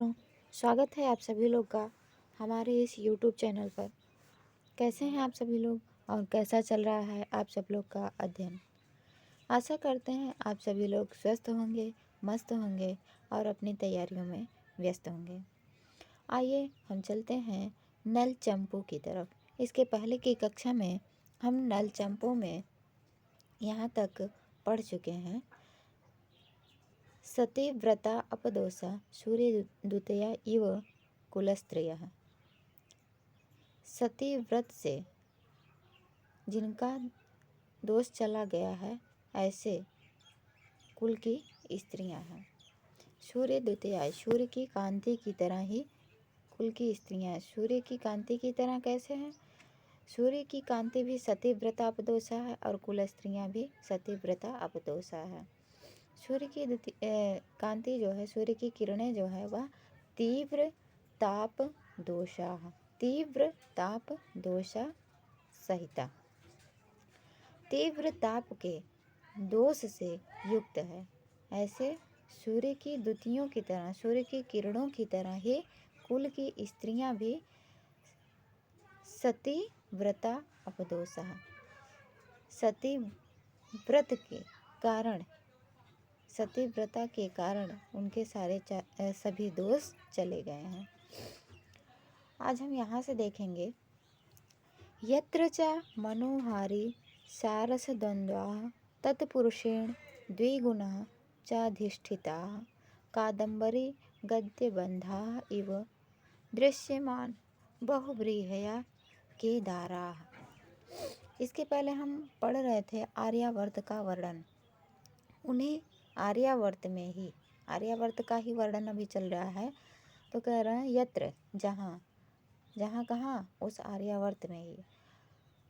तो स्वागत है आप सभी लोग का हमारे इस YouTube चैनल पर। कैसे हैं आप सभी लोग और कैसा चल रहा है आप सब लोग का अध्ययन। आशा करते हैं आप सभी लोग स्वस्थ होंगे, मस्त होंगे और अपनी तैयारियों में व्यस्त होंगे। आइए हम चलते हैं नल चंपू की तरफ। इसके पहले की कक्षा में हम नल चंपू में यहाँ तक पढ़ चुके हैं। सतीव्रता अपदोषा सूर्यदूतया इव कुलस्त्रियः। सती व्रत से जिनका दोष चला गया है ऐसे कुल की स्त्रियां हैं। सूर्य द्वितीया, सूर्य की कांति की तरह ही कुल की स्त्रियां हैं। सूर्य की कांति की तरह कैसे हैं? सूर्य की कांति भी सतीव्रता अपदोषा है और कुल स्त्रियां भी सतीव्रता अपदोषा है। सूर्य की कांति जो है, सूर्य की किरणें जो है वह तीव्र ताप दोषा है। तीव्र ताप दोषा सहिता, तीव्र ताप के दोष से युक्त है। ऐसे सूर्य की द्युतियों की तरह, सूर्य की किरणों की तरह ही कुल की स्त्रियां भी सती व्रता अपदोषा, सती व्रत के कारण, सती व्रता के कारण उनके सारे सभी दोष चले गए हैं। आज हम यहाँ से देखेंगे यत्र च मनोहारी सारसद्वन्द्वाः तत्पुरुषेण द्विगुणाः चाधिष्ठिताः कादम्बरी गद्यबन्धाः इव दृश्यमान बहुव्रीहया केदाराः। इसके पहले हम पढ़ रहे थे आर्यावर्त का वर्णन। उन्हें आर्यावर्त में ही, आर्यावर्त का ही वर्णन अभी चल रहा है। तो कह रहे हैं यत्र, जहाँ, जहाँ कहाँ, उस आर्यावर्त में ही,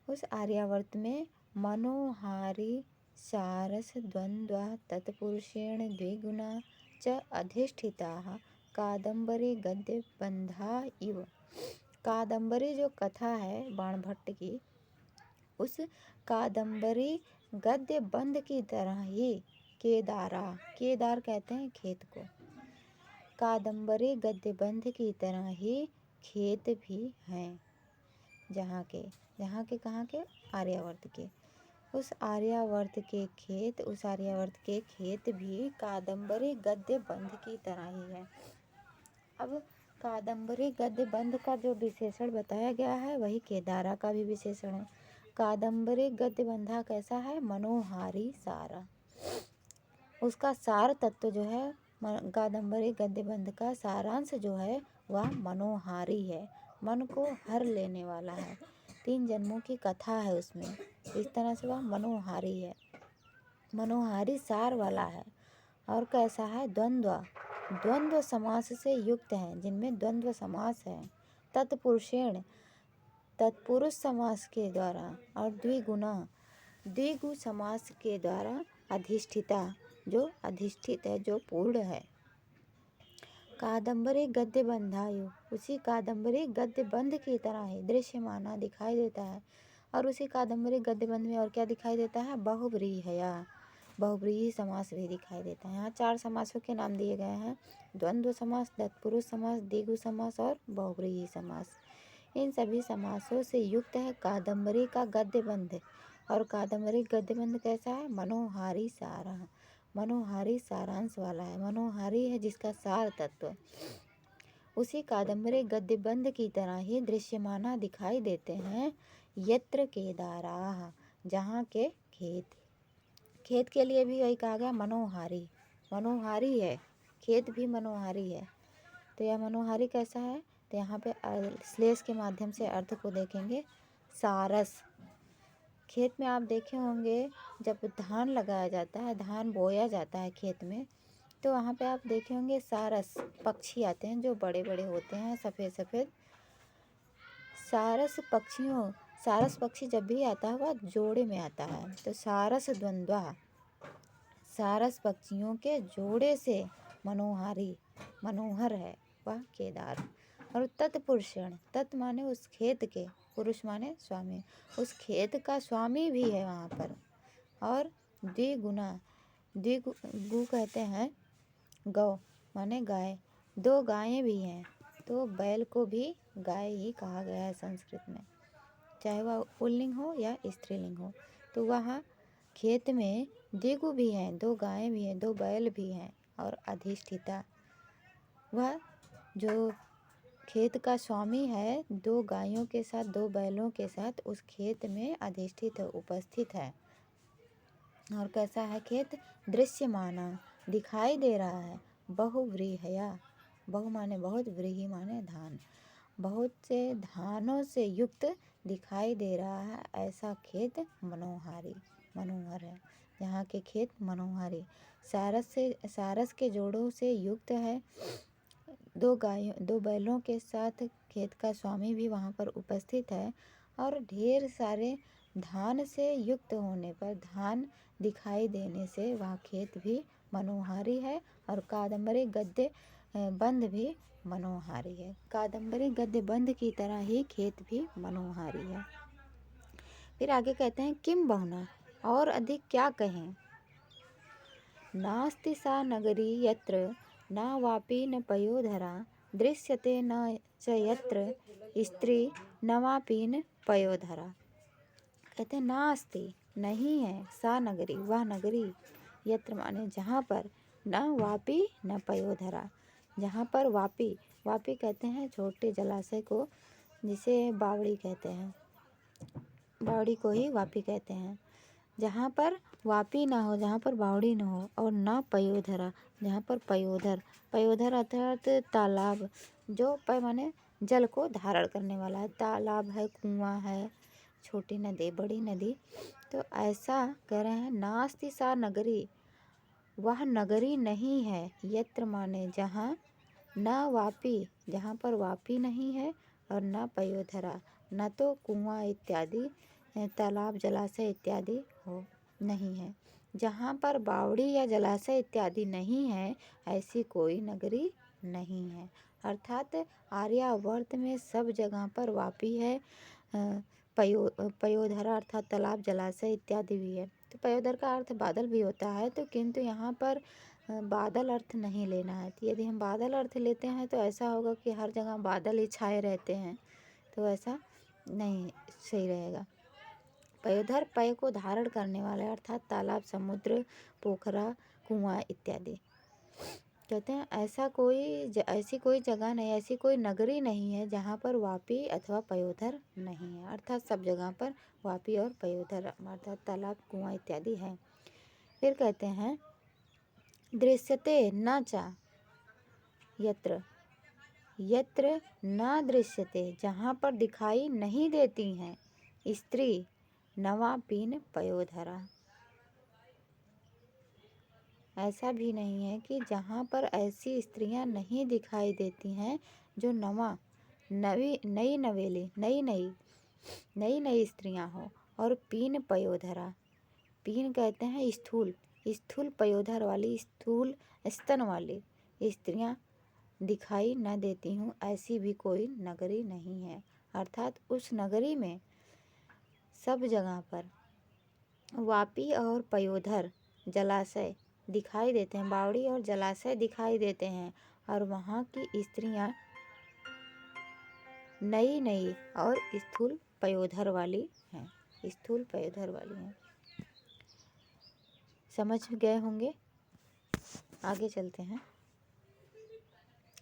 उस आर्यावर्त में मनोहारी सारस द्वंद्वा तत्पुरुषेण द्विगुणा च अधिष्ठिताः कादम्बरी गद्य बंधा इव। कादम्बरी जो कथा है बाणभट्ट की, उस कादम्बरी गद्य बंध की तरह ही केदारा, केदार कहते हैं खेत को, कादम्बरी गद्य बंध की तरह ही खेत भी हैं। जहाँ के कहाँ के? आर्यावर्त के। उस आर्यावर्त के खेत, उस आर्यावर्त के खेत भी कादम्बरी गद्य बंध की तरह ही है। अब कादम्बरी गद्य बंध का जो विशेषण बताया गया है वही केदारा का भी विशेषण है। कादम्बरी गद्य बंधा कैसा है? मनोहारी सारा। उसका सार तत्व जो है, कादम्बरी गद्य बंध का सारांश जो है वह मनोहारी है, मन को हर लेने वाला है। 3 जन्मों की कथा है उसमें, इस तरह से वह मनोहारी है, मनोहारी सार वाला है। और कैसा है? द्वंद्व, द्वंद्व समास से युक्त है, जिनमें द्वंद्व समास है। तत्पुरुषेण, तत्पुरुष समास के द्वारा, और द्विगुणा, द्विगु समास के द्वारा अधिष्ठिता, जो अधिष्ठित है, जो पूर्ण है। कादम्बरी गद्य बंधायु, उसी कादम्बरी गद्य बंध की तरह ही दृश्यमाना दिखाई देता है। और उसी कादम्बरी गद्य बंध में और क्या दिखाई देता है? बहुव्रीहया, बहुव्रीहि समास भी दिखाई देता है। यहाँ 4 समासों के नाम दिए गए हैं: द्वंद्व समास, तत्पुरुष समास, द्विगु समास और बहुव्रीहि समास। इन सभी समासों से युक्त है कादम्बरी का गद्य बंध। और कादम्बरी गद्य बंध कैसा है? मनोहारी सारा, मनोहारी सारांश वाला है, मनोहारी है जिसका सार तत्व उसी कादम्बरी गद्य बंध की तरह ही दृश्यमाना दिखाई देते हैं। यत्र केदारा, जहाँ के खेत, खेत के लिए भी वही कहा गया मनोहारी, मनोहारी है, खेत भी मनोहारी है। तो यह मनोहारी कैसा है? तो यहाँ पे श्लेष के माध्यम से अर्थ को देखेंगे। सारस, खेत में आप देखे होंगे जब धान लगाया जाता है, धान बोया जाता है खेत में, तो वहाँ पे आप देखे होंगे सारस पक्षी आते हैं जो बड़े बड़े होते हैं, सफ़ेद सफ़ेद। सारस पक्षियों, सारस पक्षी जब भी आता है वह जोड़े में आता है। तो सारस द्वंद्वा, सारस पक्षियों के जोड़े से मनोहारी, मनोहर है वह केदार। और तत्पुरुषेण, तत् माने उस खेत के, पुरुष माने स्वामी, उस खेत का स्वामी भी है वहाँ पर। और द्विगुणा, द्विगु कहते हैं गौ माने गाय, दो गायें भी हैं, तो बैल को भी गाय ही कहा गया है संस्कृत में, चाहे वह पुल्लिंग हो या स्त्रीलिंग हो। तो वह खेत में द्विगु भी हैं, दो गायें भी हैं, दो बैल भी हैं, और अधिष्ठिता, वह जो खेत का स्वामी है, दो गायों के साथ, दो बैलों के साथ उस खेत में अधिष्ठित है, उपस्थित है। और कैसा है खेत? दृश्यमाना, दिखाई दे रहा है। बहुव्रीहया, बहु माने बहुत, व्रीहि माने धान, बहुत से धानों से युक्त दिखाई दे रहा है ऐसा खेत मनोहारी, मनोहर है। यहाँ के खेत मनोहारी, सारस के जोड़ों से युक्त है। दो गायों, दो बैलों के साथ खेत का स्वामी भी वहाँ पर उपस्थित है, और ढेर सारे धान से युक्त होने पर, धान दिखाई देने से वह खेत भी मनोहारी है। और कादम्बरी गद्य बंद भी मनोहारी है। कादम्बरी गद्य बंद की तरह ही खेत भी मनोहारी है। फिर आगे कहते हैं किम बहुना, और अधिक क्या कहें। नास्ति सा नगरी यत्र न वापि न पयोधरा, दृश्यते न च यत्र स्त्री न वापि न पयोधरा। कहते हैं नास्ति, नहीं है, सा नगरी, वह नगरी, यत्र माने जहाँ पर, न वापि न पयोधरा, जहाँ पर वापी, वापी कहते हैं छोटे जलाशय को, जिसे बावड़ी कहते हैं, बावड़ी को ही वापी कहते हैं। जहाँ पर वापी ना हो, जहाँ पर बावड़ी ना हो, और ना पयोधरा, जहाँ पर पयोधर, पयोधर अर्थात तालाब, जो माने जल को धारण करने वाला है, तालाब है, कुआं है, छोटी नदी, बड़ी नदी। तो ऐसा कह रहे हैं नास्ति सा नगरी, वह नगरी नहीं है, यत्र माने जहाँ, न वापी, जहाँ पर वापी नहीं है, और न पयोधरा, न तो कुआं इत्यादि, तालाब जलाशय इत्यादि हो नहीं है। जहाँ पर बावड़ी या जलाशय इत्यादि नहीं है, ऐसी कोई नगरी नहीं है। अर्थात आर्यावर्त में सब जगह पर वापी है, पयोधरा अर्थात तालाब जलाशय इत्यादि भी है। तो पयोधर का अर्थ बादल भी होता है, तो किंतु यहाँ पर बादल अर्थ नहीं लेना है। तो यदि हम बादल अर्थ लेते हैं तो ऐसा होगा कि हर जगह बादल ही छाए रहते हैं, तो ऐसा नहीं सही रहेगा। पयोधर पय को धारण करने वाले, अर्थात तालाब, समुद्र, पोखरा, कुआं इत्यादि। कहते हैं ऐसी कोई जगह नहीं, ऐसी कोई नगरी नहीं है जहाँ पर वापी अथवा पयोधर नहीं है। अर्थात सब जगह पर वापी और पयोधर अर्थात तालाब, कुआं इत्यादि है। फिर कहते हैं दृश्यते न चा यत्र, यत्र न दृश्यते, जहाँ पर दिखाई नहीं देती हैं स्त्री, नवापीन पयोधरा। ऐसा भी नहीं है कि जहाँ पर ऐसी स्त्रियां नहीं दिखाई देती हैं जो नई नई स्त्रियां हो, और पीन पयोधरा, पीन कहते हैं स्थूल, स्थूल पयोधर वाली, स्थूल स्तन वाली स्त्रियां दिखाई न देती हूँ, ऐसी भी कोई नगरी नहीं है। अर्थात उस नगरी में सब जगह पर वापी और पयोधर जलाशय दिखाई देते हैं, बावड़ी और जलाशय दिखाई देते हैं, और वहाँ की स्त्रियां नई और स्थूल पयोधर वाली हैं, स्थूल पयोधर वाली हैं। समझ गए होंगे। आगे चलते हैं।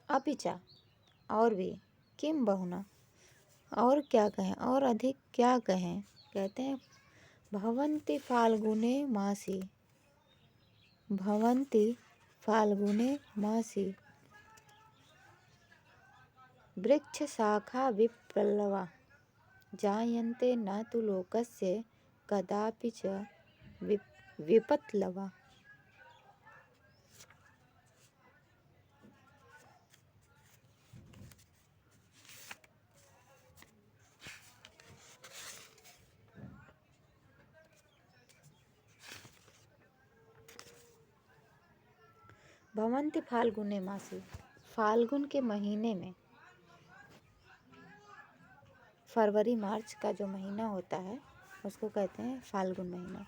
अपिचा, और भी, किम बहुना, और क्या कहें, और अधिक क्या कहें। कहते हैं भवन्ति फाल्गुने मासी, भवन्ति फाल्गुने मासी, वृक्ष शाखा विप्लवा, जायन्ते न तु लोकस्य कदापि च विपत्लवा। भवन्ति फाल्गुने मासी, फाल्गुन के महीने में, फरवरी मार्च का जो महीना होता है उसको कहते हैं फाल्गुन महीना,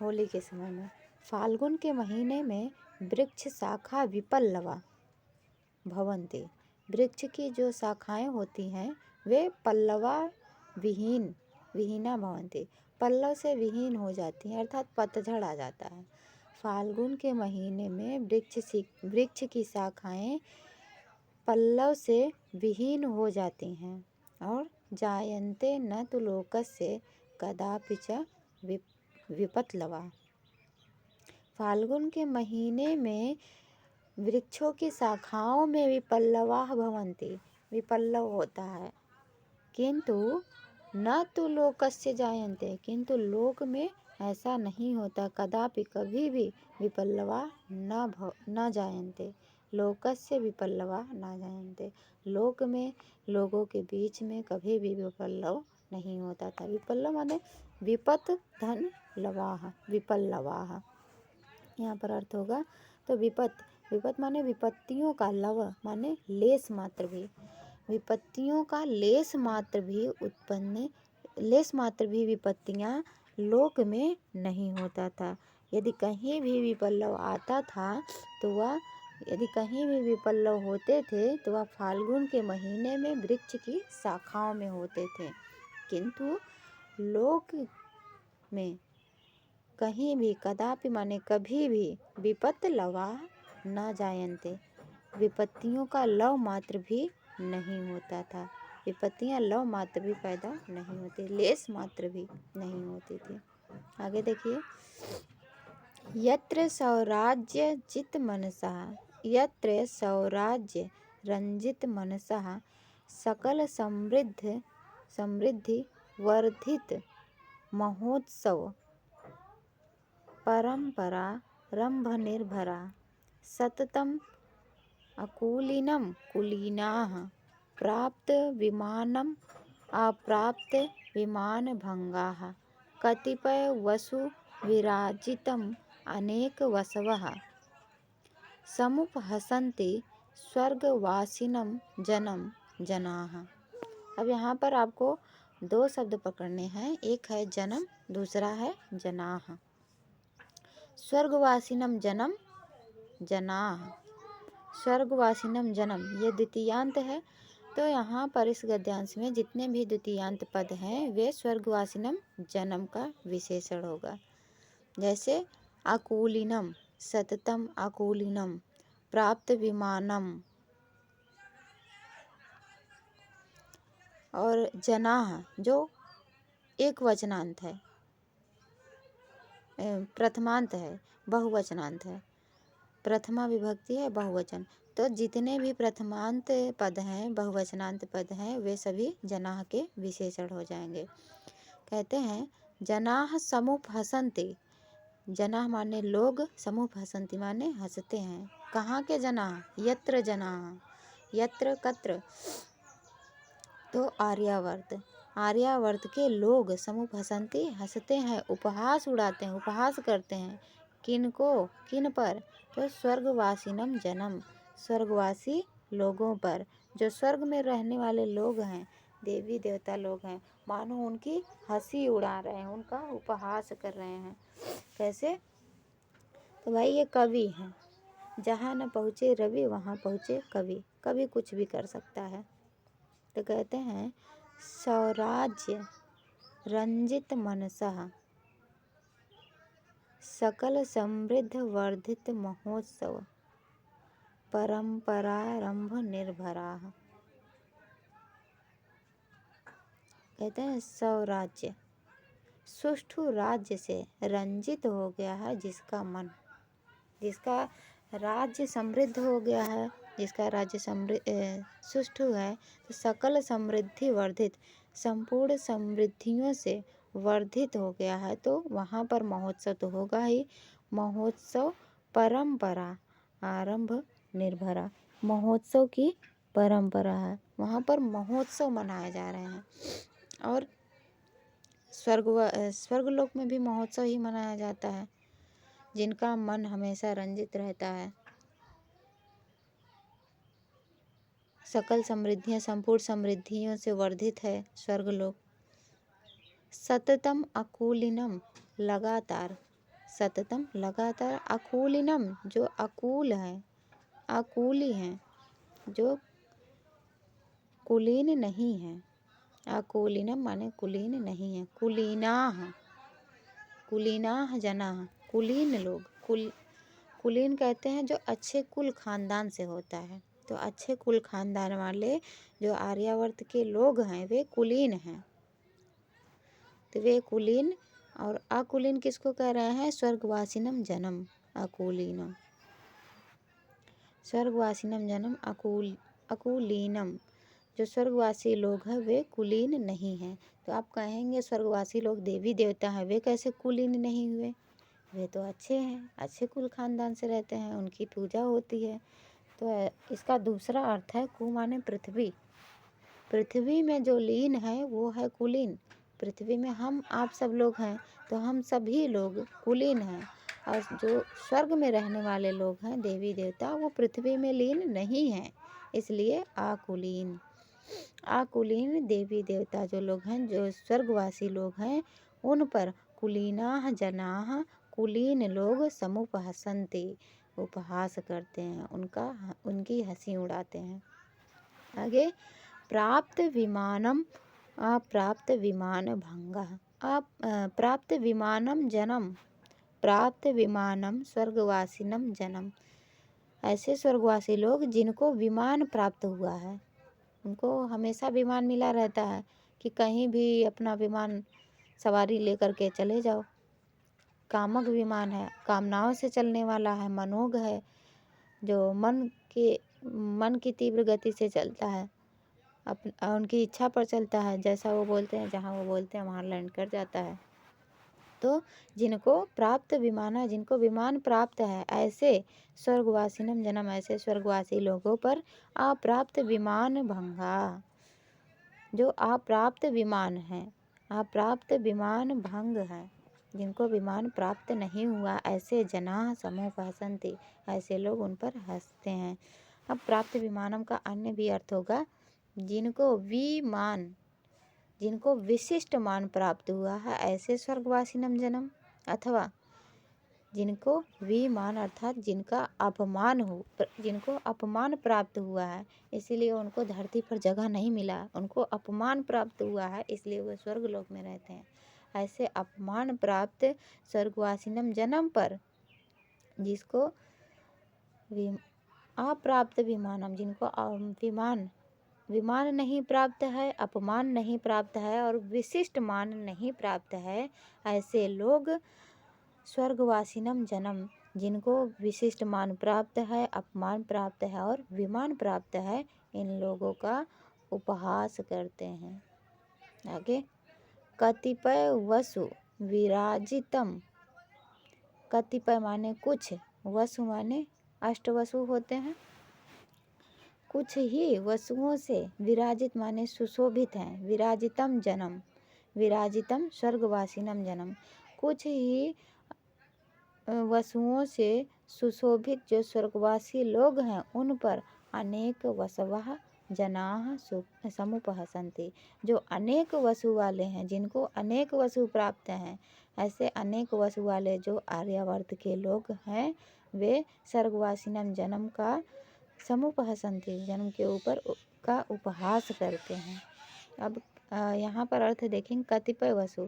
होली के समय में। फाल्गुन के महीने में वृक्ष शाखा विपल्लवा, भवन्ति। वृक्ष की जो शाखाएं होती हैं वे पल्लवा विहीना भवन्ति, पल्लव से विहीन हो जाती हैं, अर्थात पतझड़ आ जाता है। फाल्गुन के महीने में वृक्ष की शाखाएं पल्लव से विहीन हो जाती हैं और जायन्ते न तु लोकस्य कदापि च विपत्लवा। फाल्गुन के महीने में वृक्षों की शाखाओं में विपल्लवाः भवन्ति, विपल्लव होता है, किंतु न तो लोकस्य जायन्ते, किंतु लोक में ऐसा नहीं होता, कदापि कभी भी विपल्लवा न जायन्ते, लोकस्य विपल्लवा न जायन्ते, लोक में लोगों के बीच में कभी भी विपल्लव नहीं होता था। विपल्लव माने विपत धन लवाह, विपल्लवाह यहाँ पर अर्थ होगा। तो विपत माने विपत्तियों का, लव माने लेस मात्र भी, विपत्तियों का लेस मात्र भी विपत्तियां लोक में नहीं होता था। यदि कहीं भी विपल्लव आता था तो वह यदि कहीं भी विपल्लव होते थे तो वह फाल्गुन के महीने में वृक्ष की शाखाओं में होते थे, किंतु लोक में कहीं भी कदापि माने कभी भी विपत्लवा न जायन्ते, विपत्तियों का लव मात्र भी नहीं होता था, विपत्तियां लव मात्र भी पैदा नहीं होती, लेस मात्र भी नहीं होती थी। आगे देखिए, यत्र सौराज्य जित मनसः, यत्र सौराज्य रंजित मनसः सकल समृद्धि वर्धित महोत्सव परंपरा रंभ निर्भरा सततम अकुलीनं कुलीनाः प्राप्त विमानम अप्राप्त विमान भंगाः कतिपय वसु विराजितम अनेक वसवः समुपहसन्ति स्वर्गवासिनं जनम जनाः। अब यहाँ पर आपको दो शब्द पकड़ने हैं, एक है जनम, दूसरा है जनाः। स्वर्गवासिनम जनम जनाः, स्वर्गवासिनम जनम ये द्वितीयांत है, तो यहाँ पर इस गद्यांश में जितने भी द्वितीयांत पद हैं वे स्वर्गवासिनम जनम का विशेषण होगा। जैसे आकुलिनम, सततम आकुलिनम, प्राप्त विमानम, और जनाः जो एक वचनांत है, प्रथमांत है, बहुवचनांत है, प्रथमा विभक्ति है, बहुवचन, तो जितने भी प्रथमांत पद हैं, बहुवचनांत पद हैं, वे सभी जनाः के विशेषण हो जाएंगे। कहते हैं जनाः समुपहसन्ति, जनाः माने लोग, समुपहसन्ति माने हंसते हैं। कहाँ के जनाः? यत्र जनाः, यत्र कत्र, तो आर्यावर्त, आर्यावर्त के लोग समुपहसन्ति हंसते हैं, उपहास उड़ाते हैं, उपहास करते हैं। किनको? किन पर? तो स्वर्गवासिनम जनम, स्वर्गवासी लोगों पर, जो स्वर्ग में रहने वाले लोग हैं, देवी देवता लोग हैं, मानो उनकी हंसी उड़ा रहे हैं, उनका उपहास कर रहे हैं। कैसे? तो भाई ये कवि हैं, जहाँ न पहुँचे रवि वहाँ पहुँचे कवि, कवि कुछ भी कर सकता है। तो कहते हैं सौराज्य रंजित मनसः सकल समृद्ध वर्धित महोत्सव परंपरारंभ निर्भराः। कहते हैं सौराज्य, सुष्ठु राज्य से रंजित हो गया है जिसका मन, जिसका राज्य समृद्ध हो गया है, जिसका राज्य सुष्ठु है, तो सकल समृद्धि वर्धित, संपूर्ण समृद्धियों से वर्धित हो गया है, तो वहाँ पर महोत्सव तो होगा ही। महोत्सव परंपरा आरंभ निर्भरा, महोत्सव की परंपरा है, वहाँ पर महोत्सव मनाए जा रहे हैं। और स्वर्गलोक में भी महोत्सव ही मनाया जाता है, जिनका मन हमेशा रंजित रहता है। सकल समृद्धियाँ, संपूर्ण समृद्धियों से वर्धित है स्वर्गलोक। सततम अकुलिनम, लगातार, सततम लगातार, अकुलिनम जो अकूल है, अकूली हैं, जो कुलीन नहीं है। अकुलीनम माने कुलीन नहीं है। कुलीनाह जनाः, कुलीन लोग। कुलीन कहते हैं जो अच्छे कुल खानदान से होता है। तो अच्छे कुल खानदान वाले जो आर्यावर्त के लोग हैं वे कुलीन हैं। तो वे कुलीन। और अकुलीन किसको कह रहे हैं? स्वर्गवासिनम जन्म अकुलीनम। स्वर्गवासिनम जन्म अकुलीनम। जो स्वर्गवासी लोग हैं वे कुलीन नहीं हैं। तो आप कहेंगे स्वर्गवासी लोग देवी देवता हैं, वे कैसे कुलीन नहीं हुए? वे तो अच्छे हैं, अच्छे कुल खानदान से रहते हैं, उनकी पूजा होती है। तो इसका दूसरा अर्थ है कु माने पृथ्वी। पृथ्वी में जो लीन है वो है कुलीन। पृथ्वी में हम आप सब लोग हैं तो हम सभी लोग कुलीन हैं। और जो स्वर्ग में रहने वाले लोग हैं देवी देवता, वो पृथ्वी में लीन नहीं हैं, इसलिए आकुलीन। आकुलीन देवी देवता जो लोग हैं, जो स्वर्गवासी लोग हैं, उन पर कुलीनाः जनाः, कुलीन लोग समुपहसन्ति, उपहास करते हैं, उनकी हंसी उड़ाते हैं। आगे प्राप्त विमानम अप्राप्त विमान भंगः। प्राप्त विमानम जन्म, प्राप्त विमानम स्वर्गवासिनम जन्म। ऐसे स्वर्गवासी लोग जिनको विमान प्राप्त हुआ है, उनको हमेशा विमान मिला रहता है कि कहीं भी अपना विमान सवारी लेकर के चले जाओ। कामक विमान है, कामनाओं से चलने वाला है। मनोग है, जो मन की तीव्र गति से चलता है, उनकी इच्छा पर चलता है। जैसा वो बोलते हैं, जहाँ वो बोलते हैं वहाँ लैंड कर जाता है। तो जिनको प्राप्त विमान है, जिनको विमान प्राप्त है, ऐसे स्वर्गवासिनम जन्म, ऐसे स्वर्गवासी लोगों पर अप्राप्त विमान भंगा। जो अप्राप्त विमान है, अप्राप्त विमान भंग है, जिनको विमान प्राप्त नहीं हुआ, ऐसे जनाः समुपहसन्ति, ऐसे लोग उन पर हंसते हैं। अब प्राप्त विमानम का अन्य भी अर्थ होगा जिनको विमान, जिनको विशिष्ट मान प्राप्त हुआ है, ऐसे स्वर्गवासिनम जन्म। अथवा जिनको विमान अर्थात जिनका अपमान हो, जिनको अपमान प्राप्त हुआ है, इसीलिए उनको धरती पर जगह नहीं मिला, उनको अपमान प्राप्त हुआ है, इसलिए वो स्वर्गलोक में रहते हैं। ऐसे अपमान प्राप्त स्वर्गवासिनम जन्म पर, जिसको अप्राप्त विमानम, जिनको विमान नहीं प्राप्त है, अपमान नहीं प्राप्त है और विशिष्ट मान नहीं प्राप्त है, ऐसे लोग स्वर्गवासिनम जन्म, जिनको विशिष्ट मान प्राप्त है, अपमान प्राप्त है और विमान प्राप्त है, इन लोगों का उपहास करते हैं। आगे कतिपय वसु विराजितम। कतिपय माने कुछ, वसु माने अष्टवसु होते हैं। कुछ ही वसुओं से, विराजित माने सुशोभित हैं। विराजितम जन्म, विराजितम स्वर्गवासिनम जन्म। कुछ ही वसुओं से सुशोभित जो स्वर्गवासी लोग हैं, उन पर अनेक वसवः जनाः समुपहसन्ति। जो अनेक वसु वाले हैं, जिनको अनेक वसु प्राप्त हैं, ऐसे अनेक वसु वाले जो आर्यावर्त के लोग हैं, वे स्वर्गवासिनम जन्म का समुपहसन्ति, जन्म के ऊपर का उपहास करते हैं। अब यहाँ पर अर्थ देखेंगे कतिपय वसु,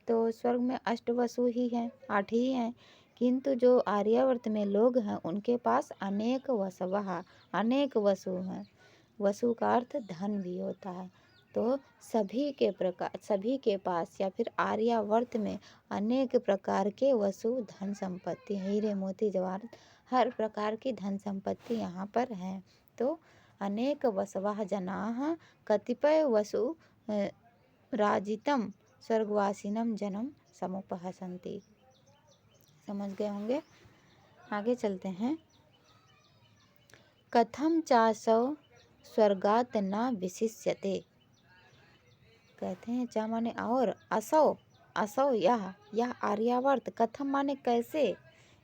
तो स्वर्ग में अष्ट वसु ही हैं, 8 ही हैं, किंतु जो आर्यावर्त में लोग हैं उनके पास अनेक वसवः, अनेक वसु हैं। वसु का अर्थ धन भी होता है। तो सभी के पास या फिर आर्यावर्त में अनेक प्रकार के वसु, धन संपत्ति, हीरे मोती जवाहरात, हर प्रकार की धन संपत्ति यहाँ पर है। तो अनेक वसवः जनाः कतिपय वसु राजितम स्वर्गवासिनम जन्म समुपहसन्ति। समझ गए होंगे। आगे चलते हैं। कथम चासौ स्वर्गात् न विशिष्यते। कहते हैं चा माने और, असौ, असौ यह आर्यावर्त, कथम माने कैसे,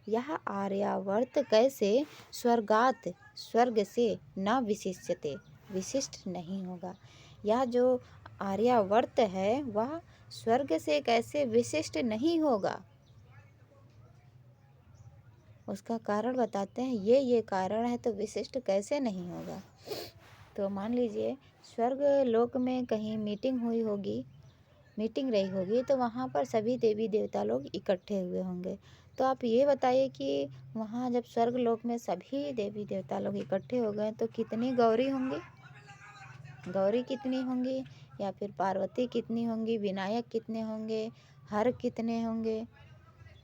यह आर्यावर्त कैसे स्वर्गात्, स्वर्ग से, न विशिष्यते, विशिष्ट नहीं होगा। यह जो आर्यावर्त है वह स्वर्ग से कैसे विशिष्ट नहीं होगा, उसका कारण बताते हैं। ये कारण है तो विशिष्ट कैसे नहीं होगा। तो मान लीजिए स्वर्ग लोक में कहीं मीटिंग हुई होगी, मीटिंग रही होगी, तो वहाँ पर सभी देवी देवता लोग इकट्ठे हुए होंगे। तो आप ये बताइए कि वहाँ जब स्वर्ग लोक में सभी देवी देवता लोग इकट्ठे हो गए तो कितनी गौरी होंगी? गौरी कितनी होंगी, या फिर पार्वती कितनी होंगी, विनायक कितने होंगे, हर कितने होंगे,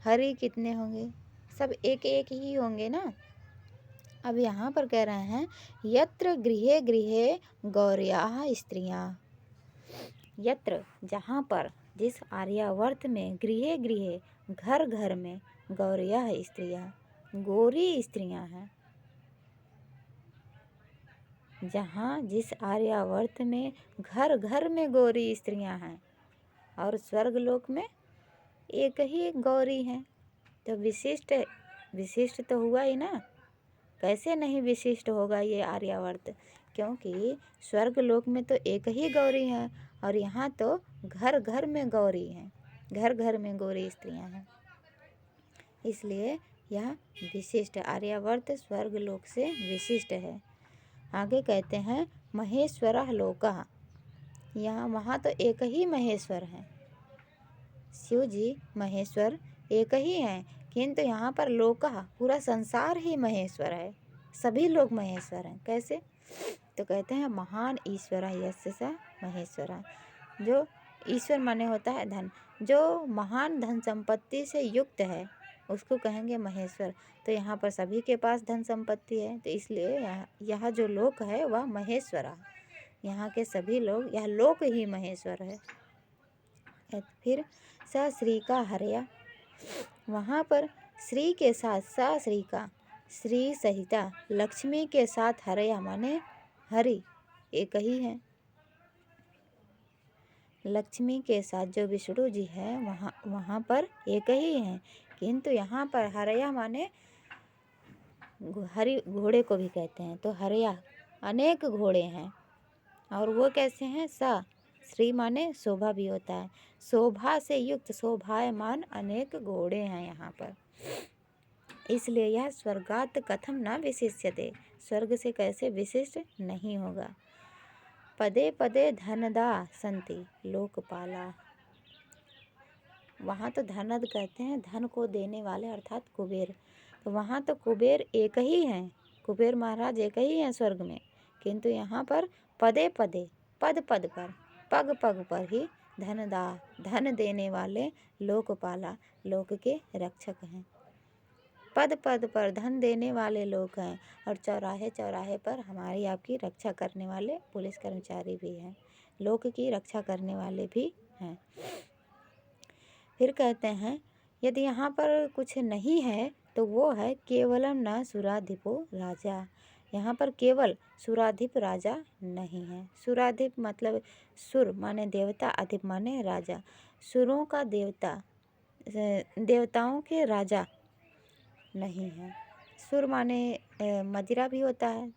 हरि कितने होंगे? सब एक एक ही होंगे ना। अब यहाँ पर कह रहे हैं यत्र गृहे गृहे गौर्याः स्त्रियाँ। यत्र जहाँ पर, जिस आर्यावर्त में, गृहे गृहे घर घर में, गौर्याः स्त्रियाँ गोरी स्त्रियाँ हैं। जहाँ जिस आर्यावर्त में घर घर में गौरी स्त्रियाँ हैं और स्वर्गलोक में एक ही गौरी है, तो विशिष्ट विशिष्ट तो हुआ ही ना। कैसे नहीं विशिष्ट होगा ये आर्यावर्त, क्योंकि स्वर्गलोक में तो एक ही गौरी है और यहाँ तो घर घर में गौरी हैं, घर घर में गौरी स्त्रियाँ हैं, इसलिए यह विशिष्ट आर्यावर्त स्वर्गलोक से विशिष्ट है। आगे कहते हैं महेश्वरः लोकः। यहाँ वहाँ तो एक ही महेश्वर हैं, शिव जी महेश्वर एक ही हैं, किंतु यहाँ पर लोकः पूरा संसार ही महेश्वर है, सभी लोग महेश्वर हैं। कैसे? तो कहते हैं महान ईश्वर यस्य स महेश्वर। जो ईश्वर माने होता है धन, जो महान धन संपत्ति से युक्त है उसको कहेंगे महेश्वर। तो यहाँ पर सभी के पास धन संपत्ति है, तो इसलिए यह जो लोक है वह महेश्वरा, यहाँ के सभी लोग, यह लोक ही महेश्वर है। फिर स श्री का हरया, वहाँ पर श्री के साथ स श्री का, श्री सहिता लक्ष्मी के साथ हरया माने हरि एक ही है। लक्ष्मी के साथ जो विष्णु जी है वहाँ पर एक ही हैं, किंतु यहाँ पर हरया माने हरि घोड़े को भी कहते हैं, तो हरया अनेक घोड़े हैं। और वो कैसे हैं? श्री माने शोभा भी होता है, शोभा से युक्त शोभायमान अनेक घोड़े हैं यहाँ पर, इसलिए यह स्वर्गात कथम न विशिष्यते, स्वर्ग से कैसे विशिष्ट नहीं होगा। पदे पदे धनदा संति लोकपाला, वहाँ तो धनद कहते हैं धन को देने वाले अर्थात कुबेर, तो वहाँ तो कुबेर एक ही हैं, कुबेर महाराज एक ही हैं स्वर्ग में, किंतु यहाँ पर पदे पदे पद पद पर पग पग पर ही धनदा धन देने वाले लोकपाला लोक के रक्षक हैं। पद पद पर धन देने वाले लोग हैं और चौराहे चौराहे पर हमारी आपकी रक्षा करने वाले पुलिस कर्मचारी भी हैं, लोक की रक्षा करने वाले भी हैं। फिर कहते हैं यदि यहाँ पर कुछ नहीं है तो वो है केवलम न सुराधिपो राजा, यहाँ पर केवल सुराधिप राजा नहीं है। सुराधिप मतलब सुर माने देवता, अधिप माने राजा, सुरों का देवता, देवताओं के राजा नहीं है। सुर माने मदिरा भी होता है,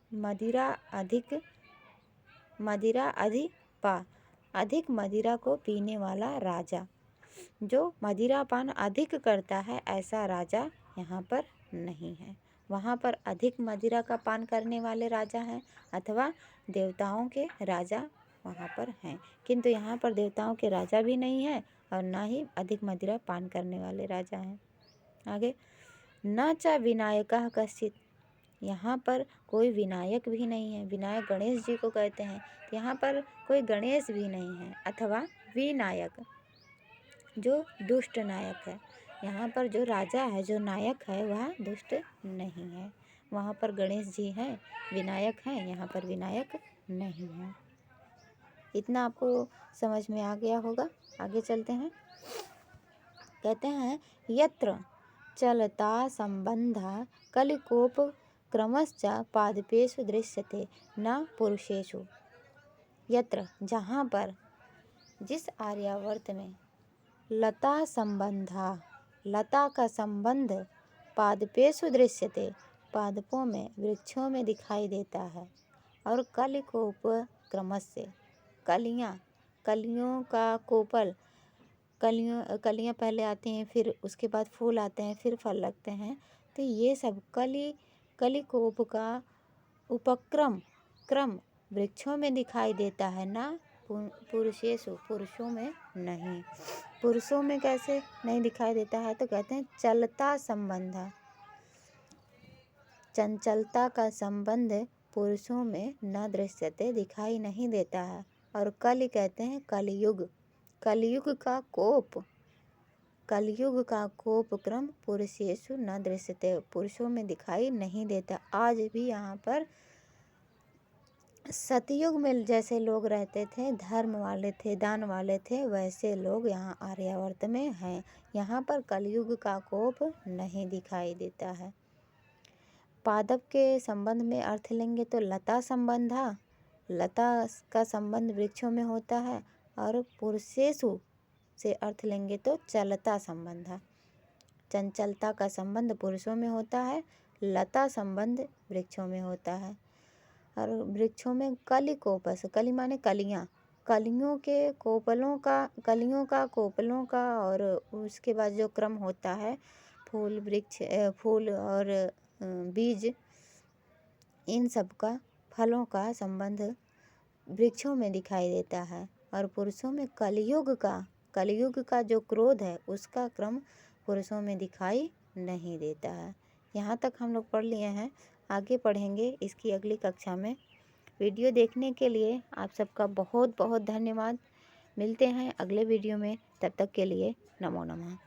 मदिरा अधिपा, अधिक मदिरा को पीने वाला राजा, जो मदिरापान अधिक करता है ऐसा राजा यहाँ पर नहीं है। वहाँ पर अधिक मदिरा का पान करने वाले राजा हैं अथवा देवताओं के राजा वहाँ पर हैं, किंतु यहाँ पर देवताओं के राजा भी नहीं है और ना ही अधिक मदिरा पान करने वाले राजा हैं। आगे न च विनायकः कश्चित्, यहाँ पर कोई विनायक भी नहीं है, विनायक गणेश जी को कहते हैं, तो यहाँ पर कोई गणेश भी नहीं है अथवा विनायक जो दुष्ट नायक है, यहाँ पर जो राजा है जो नायक है वह दुष्ट नहीं है। वहाँ पर गणेश जी हैं, विनायक हैं, यहाँ पर विनायक नहीं है। इतना आपको समझ में आ गया होगा। आगे चलते हैं। कहते हैं यत्र चलता संबंधा कलिकोप क्रमश्च पादपेषु दृश्यते न पुरुषेषु। यत्र जहाँ पर, जिस आर्यावर्त में लता संबंधा, लता का संबंध पादपेषु दृश्यते, पादपों में वृक्षों में दिखाई देता है, और कलिकोप क्रमस्य कलियाँ, कलियों का कोपल, कलियाँ पहले आती हैं, फिर उसके बाद फूल आते हैं, फिर फल लगते हैं, तो ये सब कलिकोप का उपक्रम क्रम वृक्षों में दिखाई देता है, ना पुरुषेषु, पुरुषों में नहीं। पुरुषों में कैसे नहीं दिखाई देता है? तो कहते हैं चलता संबंध, चंचलता का संबंध पुरुषों में न दृश्यते, दिखाई नहीं देता है। और कलि कहते हैं कलयुग, कलयुग का कोप, कलयुग का कोप क्रम पुरुषेषु न दृश्यते, पुरुषों में दिखाई नहीं देता। आज भी यहाँ पर सतयुग में जैसे लोग रहते थे, धर्म वाले थे, दान वाले थे, वैसे लोग यहाँ आर्यावर्त में हैं। यहाँ पर कलयुग का कोप नहीं दिखाई देता है। पादप के संबंध में अर्थ लेंगे तो लता संबंधा, लता का संबंध वृक्षों में होता है। और पुरुषेषु से अर्थ लेंगे तो चलता संबंधा, चंचलता का संबंध पुरुषों में होता है, लता संबंध वृक्षों में होता है। और वृक्षों में कलि कोपस, कलि माने कलियाँ, कलियों के कोपलों का, कलियों का कोपलों का, और उसके बाद जो क्रम होता है फूल वृक्ष, फूल और बीज, इन सब का, फलों का संबंध वृक्षों में दिखाई देता है। और पुरुषों में कलयुग का जो क्रोध है उसका क्रम पुरुषों में दिखाई नहीं देता है। यहाँ तक हम लोग पढ़ लिए हैं, आगे पढ़ेंगे इसकी अगली कक्षा में। वीडियो देखने के लिए आप सबका बहुत बहुत धन्यवाद। मिलते हैं अगले वीडियो में, तब तक के लिए नमो नमः।